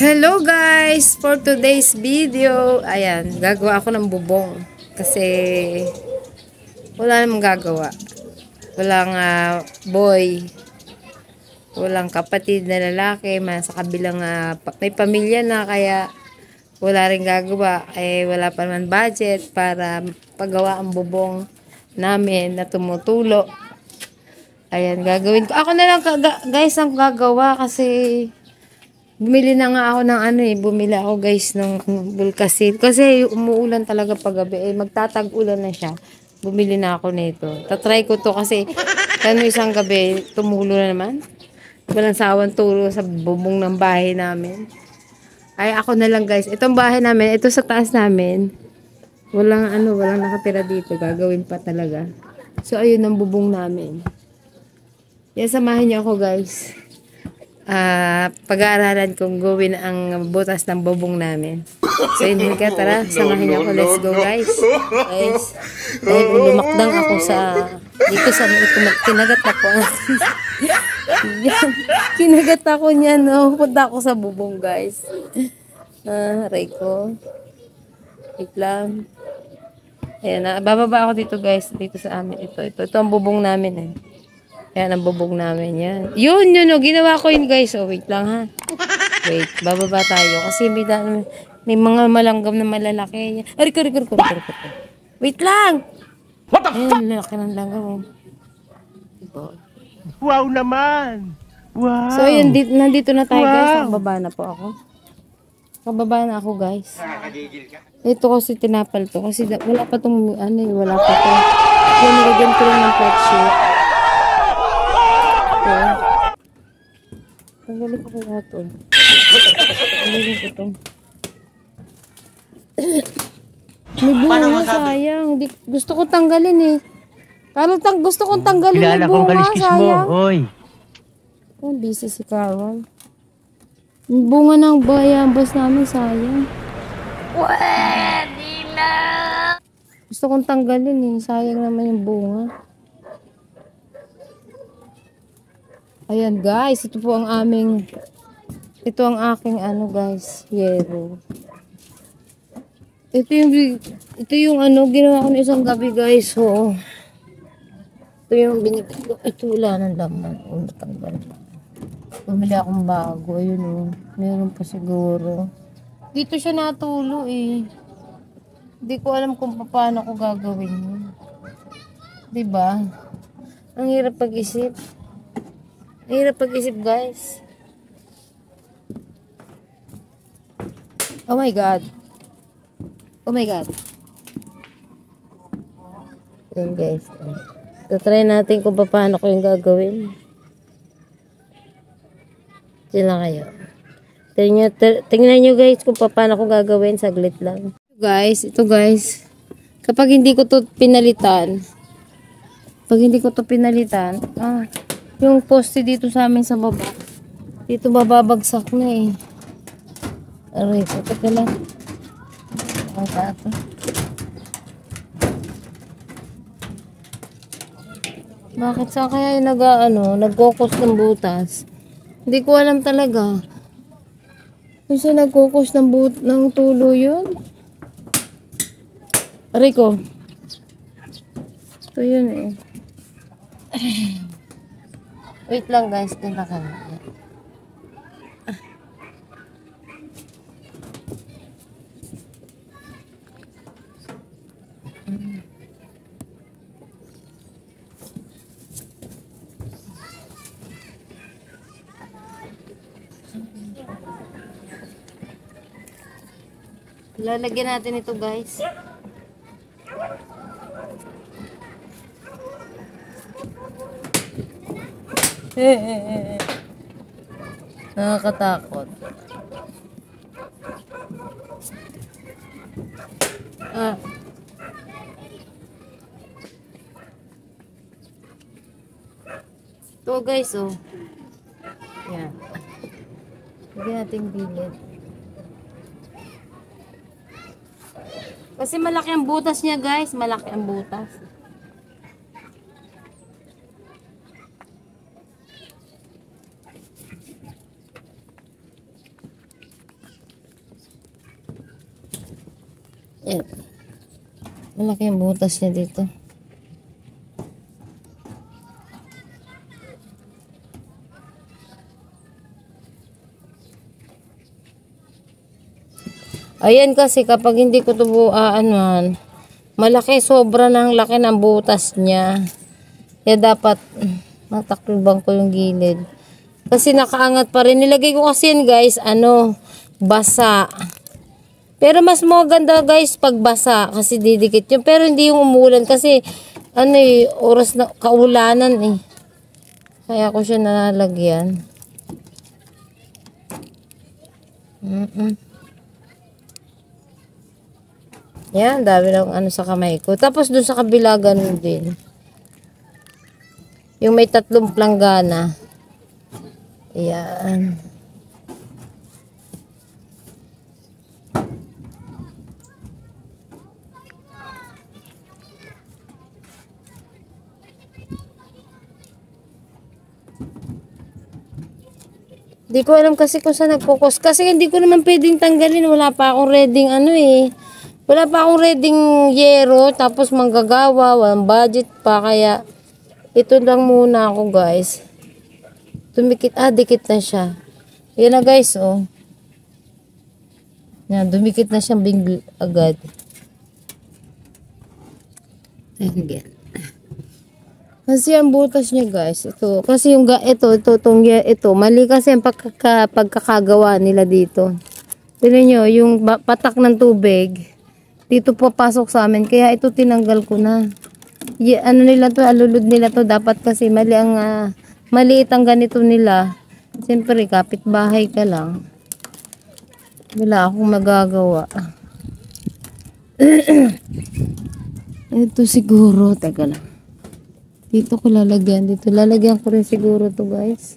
Hello guys! For today's video, ayan, gagawa ako ng bubong. Kasi, wala namang gagawa. Walang boy. Walang kapatid na lalaki. Sa kabilang may pamilya na, kaya wala rin gagawa. Wala pa naman budget para paggawa ang bubong namin na tumutulo. Ayan, gagawin ko. Ako na lang guys ang gagawa kasi bumili na nga ako ng bumili ako guys ng Bulkasil. Kasi umuulan talaga paggabi. Magtatag-ulan na siya. Bumili na ako nito. Tatry ko to kasi isang gabi, tumulo na naman. Walang sawang tulo sa bubong ng bahay namin. Ako na lang guys. Itong bahay namin, ito sa taas namin. Walang nakatira dito. Gagawin pa talaga. So, ayun ang bubong namin. Yan, samahan niyo ako guys. Pag-aaralan kong gawin ang butas ng bubong namin. So yun ka, tara, samahan niyo ako. Let's go guys. Dahil lumakdang ako dito sa kinagat ako. Kinagat ako niyan, no? Punta ako sa bubong guys. Aray ko. Wait lang. Ayan, bababa ako dito guys. Dito sa amin. Ito ang bubong namin eh. Yan ang bubog namin yan. Yun, ginawa ko yun guys. Wait lang ha. Wait, bababa tayo. Kasi may mga malanggam na malalaki. Aray. Wait lang! What the fuck? Ayan, laki ng langgam. Wow naman! Wow! So, ayun, nandito na tayo guys. Nakababa na po ako. Nakababa na ako guys. Ito kasi tinapal to. Kasi wala pa itong, wala pa ito. Yung nilagyan ko lang ng flat sheet. Tanggalin ko kaya ito. Tanggalin ko ito. May bunga, sayang. Gusto ko tanggalin eh. Carol, gusto kong tanggalin yung bunga, sayang. Busy si Carol. Yung bunga ng bayambas namin, sayang. Pwede na. Gusto kong tanggalin eh. Sayang naman yung bunga. Ayan guys, ito ang aking guys, yero. Ito yung ginawa ko na isang gabi guys, oo. Ito yung binigay ko. Ito wala ng laman, natanggal. Bumili akong bago, ayun meron pa siguro. Dito siya natulo eh. Hindi ko alam kung paano ko gagawin yun. Diba? Ang hirap pag-isip. Hirap pag-isip guys. Oh my God. Oh my God. Ayan guys. Try natin kung paano ko yung gagawin. Sila kayo. Tingnan nyo guys kung paano ko gagawin. Saglit lang. Ito guys. Kapag hindi ko to pinalitan. Yung poste dito sa amin sa baba. Dito bababagsak na eh. Aray, teka lang. Ang kato. Bakit saan kaya yung nagkukos ng butas? Hindi ko alam talaga. Kung saan nagkukos ng tulo yun? Aray ko. Ito yun eh. Wait lang guys, tinta ka na. Lalagyan natin ito guys. Nakakatakot. Ito guys, oh. Yan. Lagyan natin bilid. Kasi malaki ang butas niya guys. Malaki ang butas. Ayan. Malaki yung butas niya dito. Ayan kasi kapag hindi ko ito anuhan, malaki, sobra ng laki ng butas niya. Kaya dapat matakluban ko yung gilid. Kasi nakaangat pa rin. Nilagay ko kasi yan guys, basa. Pero mas maganda guys pag basa kasi didikit yun. Pero hindi yung umulan kasi oras na kaulanan eh. Kaya ko siya nalalagyan. Yan, dami ng sa kamay ko. Tapos dun sa kabila, ganun din. Yung may 3 planggana. Ayan. Hindi ko alam kasi kung saan nagkukos. Kasi hindi ko naman pwedeng tanggalin. Wala pa akong reading Wala pa akong reading yero. Tapos manggagawa. Walang budget pa. Kaya ito lang muna ako guys. Dumikit. Dikit na siya. Yan na guys oh. Yan, dumikit na siyang agad. Again. Kasi ang butas niya guys, ito. Kasi yung ito, mali kasi ang pagkakagawa nila dito. Tignan nyo, yung patak ng tubig, dito papasok sa amin. Kaya ito tinanggal ko na. Alulod nila to. Dapat kasi maliit ang ganito nila. Siyempre, kapitbahay ka lang. Wala akong magagawa. Ito siguro, teka lang. Dito ko lalagyan. Dito lalagyan ko rin siguro to guys.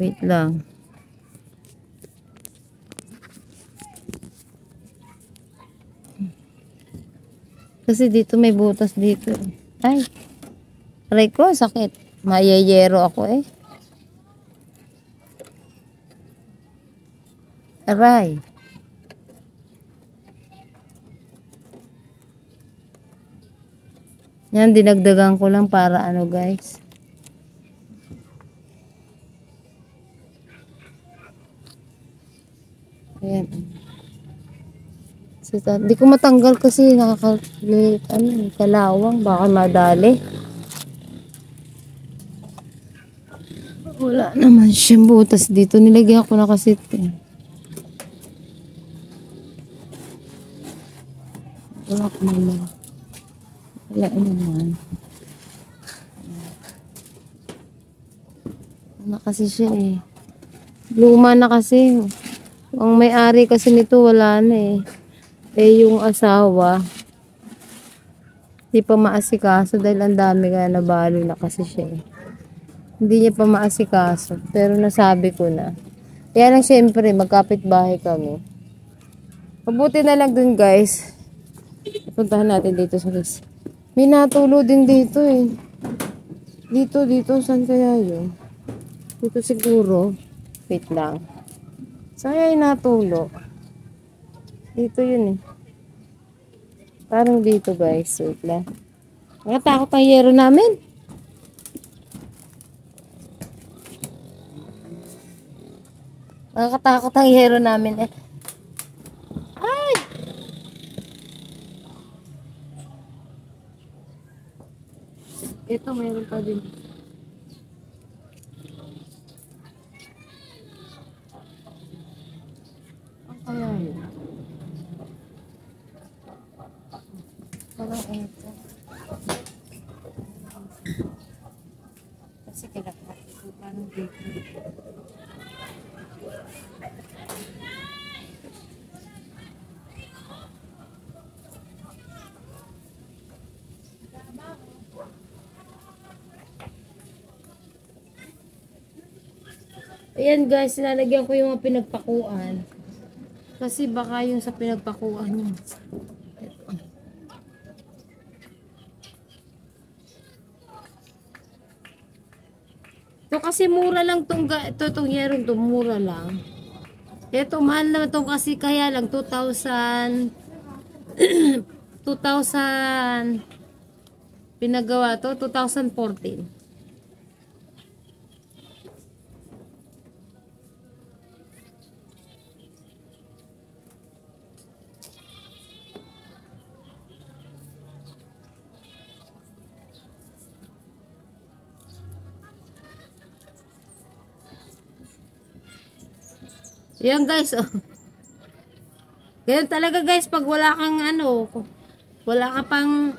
Wait lang. Kasi dito may butas dito. Ay. Aray ko, sakit. Mayayero ako eh. Aray. Yan, dinagdagan ko lang para guys. Ayan. Di ko matanggal kasi kalawang. Baka madali. Wala naman siyang butas dito. Nilagyan ko na kasi ito. Wala ko naman. Wala naman. Ano kasi siya eh. Luma na kasi. Ang may-ari kasi nito wala na eh. Yung asawa, hindi pa maasikaso dahil ang dami kaya nabalo na kasi siya eh. Hindi niya pa maasikaso. Pero nasabi ko na. Kaya lang syempre, magkapit-bahay kami. Mabuti na lang dun guys. Puntahan natin dito sa guys. May natulo din dito eh. Dito. Saan kaya yun? Dito siguro. Wait lang. Saan kaya yung natulo? Dito yun eh. Parang dito guys. Wait lang. Nakatakot ang yero namin. Nakakatakot ang yero namin eh. Ay! Ito mayroon pa din. Ang kaya yun? Parang ito. Kasi kailangan ito. Parang dito. Ayan guys, nilalagyan ko yung mga pinagpakuan. Kasi baka yung sa pinagpakuan yun. Ito kasi mura lang itong yerong to, mura lang. Ito, mahal naman to kasi kaya lang 2,000 2,000 pinagawa to 2014. Yan guys, oh. Ganyan talaga guys pag wala kang ano, wala ka pang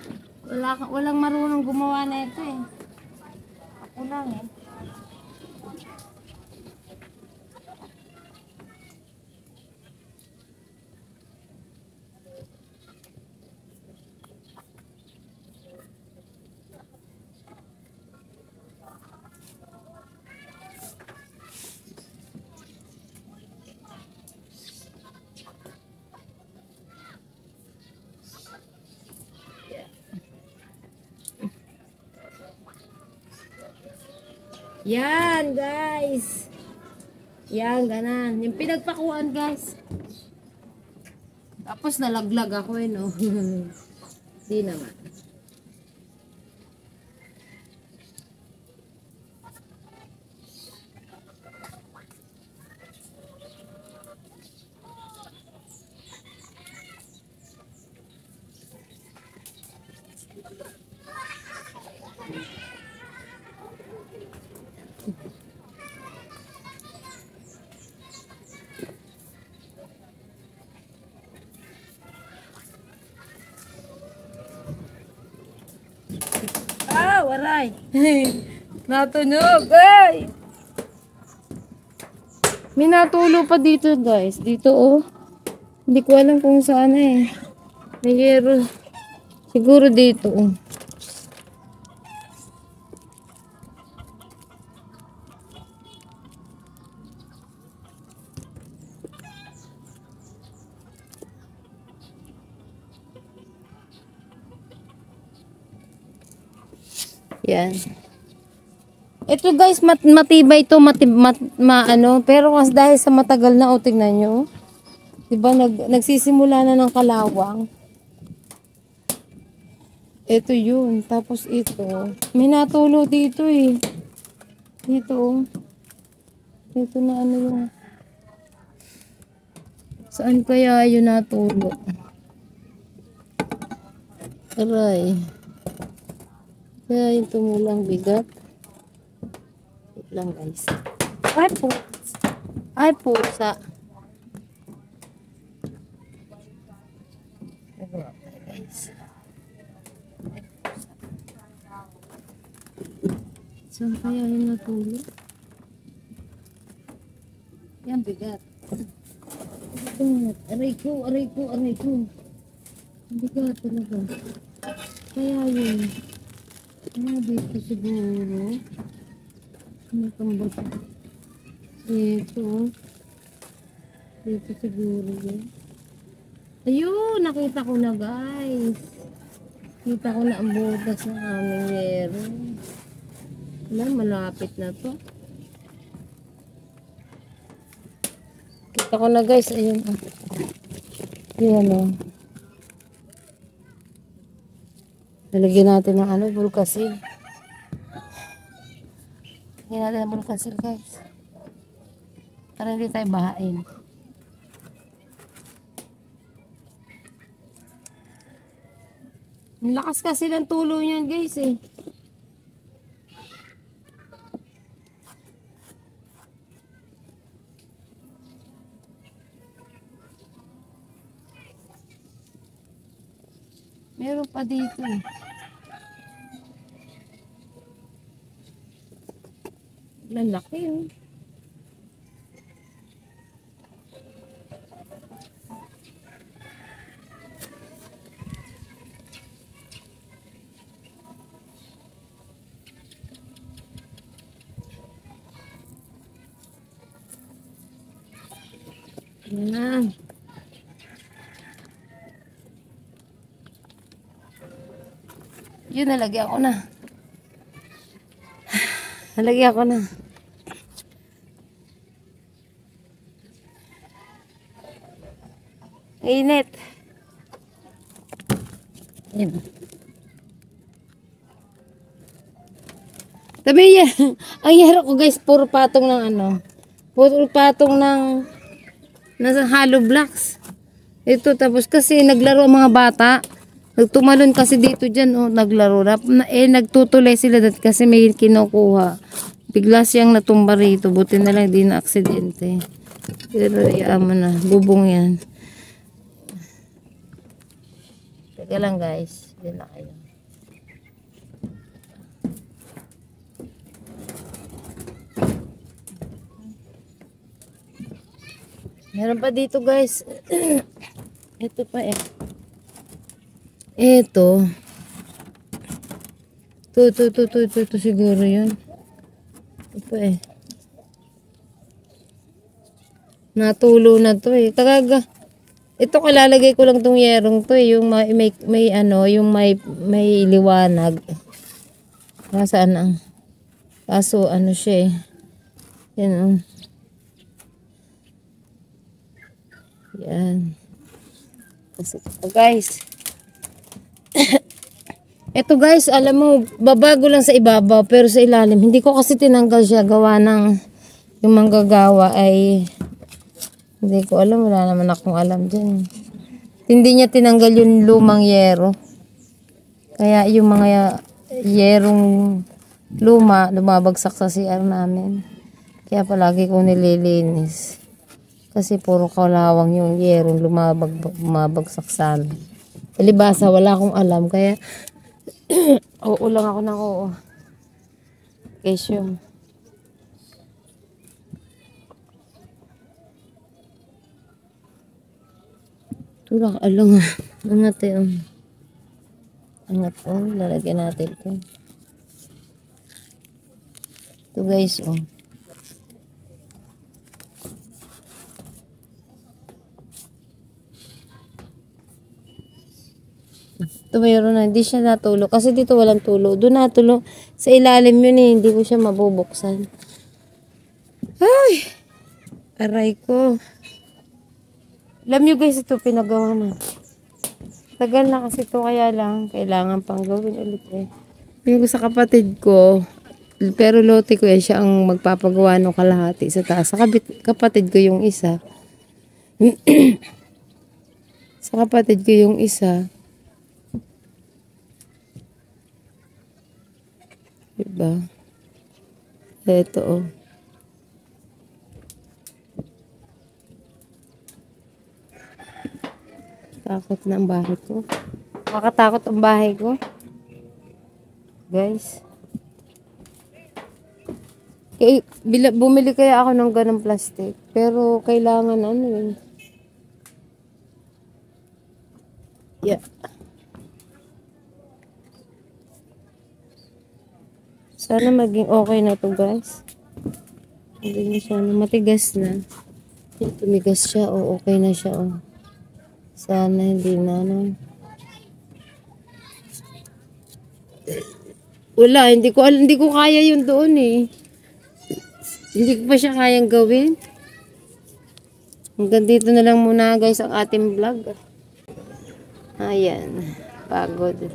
walang marunong gumawa na ito eh. Ako lang eh. Yan guys. Yan, ganan. Yung pinagpakuan guys. Tapos nalaglag ako eh no. Di naman. Ah, waray. Natunog, ay. May natulo pa dito, guys. Dito, oh. Hindi ko alam kung saan eh. May hero. Siguro dito, oh. Yan. Ito guys, matibay ito, ano, pero kasi dahil sa matagal na, o tignan nyo, diba, nagsisimula na ng kalawang. Ito yun, tapos ito, may natulo dito eh. Dito, oh. Ito na ano yung, saan kaya yun natulo? Aray. Kaya yung tumulang bigat. Wait lang guys. Ay po. Ay pusa. Guys. Saan kaya yung natulog? Yan bigat. Bigat. Aray ko, aray ko, aray ko. Bigat talaga. Kaya yun. Dito siguro. Ano itong bata? Dito. Dito siguro yun. Ayun! Nakita ko na guys. Kita ko na ang butas ng aming yero. Wala, malapit na to. Kita ko na guys. Ayun. Ayan o. Lalagyan natin ng ano, bulkasil. Lalagyan natin ng bulkasil guys. Para hindi tayo bahain. Ang lakas kasi ng tulo niyan guys eh. Meron pa dito eh. Lalaki oh. Yan. Yun, nalagyan ko na. Nalagyan ko na. Init. Ayan. Sabi yan. Ang yero ko guys, puro patong ng ano. Puro patong ng nasa hollow blocks. Ito tapos kasi naglaro ang mga bata. Nagtumalon kasi dito dyan, oh, naglaro. Nagtutuloy sila dati kasi may kinukuha. Bigla siyang natumba rito. Buti na lang di na aksidente. Pero yaman na. Bubong yan. Teka lang guys. Yan na kayo. Meron pa dito guys. Ito pa eh. Ito. Ito siguro yun. Ito pa eh. Natulo na to eh. Tagaga. Ito kalalagay ko lang tong yerong to eh. Yung may ano, yung may liwanag. Nasaan ang? Kaso ano siya eh. Yan oh. Yan. Kasi, oh guys. Ito guys, alam mo, babago lang sa ibabaw pero sa ilalim. Hindi ko kasi tinanggal siya gawa ng yung manggagawa ay hindi ko alam. Wala naman akong alam dyan. Hindi niya tinanggal yung lumang yero. Kaya yung mga yerong luma, lumabagsak sa CR namin. Kaya palagi ko nililinis. Kasi puro kalawang yung yerong lumabagsak sa amin. Palibasa, wala akong alam. Kaya, oo lang ako ng oo. Kesyo. Tulak, along. Angat yun. Angat po. Lalagyan natin ito. Ito guys, oh. Ito mayroon na. Hindi siya natulo. Kasi dito walang tulo. Doon natulo. Sa ilalim yun eh. Hindi ko siya mabubuksan. Ay! Aray ko. Alam nyo guys, ito pinagawa na. Tagal na kasi ito. Kaya lang, kailangan pang gawin ulit eh. Yung sa kapatid ko, pero lote ko yan, siya ang magpapagawa ng kalahati sa taas. Sa kapatid ko yung isa. Sa kapatid ko yung isa. Diba? Ito oh. Takot na ang bahay ko. Makatakot ang bahay ko. Guys. Bumili kaya ako ng ganong plastic. Pero kailangan ano yun. Yeah. Sana maging okay na to guys. Hindi na siya. Matigas na. Tumigas siya. O okay na siya. O. Sana hindi na. Ano. Wala. Hindi ko kaya yun doon eh. Hindi ko pa siya kayang gawin. Hanggang dito na lang muna guys ang ating vlog. Ayan. Pagod.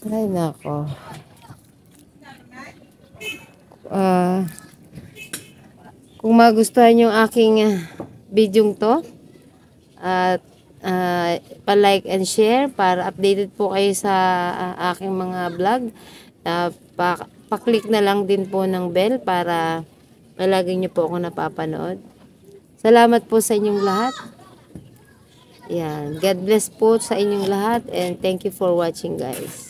Ay, nako. Kung magustuhan yung aking bidyong to, at pa-like and share para updated po kayo sa aking mga vlog. Pa-click na lang din po ng bell para palagi nyo po ako napapanood. Salamat po sa inyong lahat. Yan. God bless po sa inyong lahat and thank you for watching guys.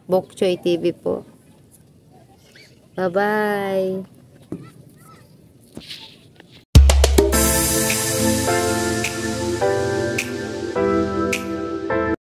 Bok Choy TV po. Bye-bye.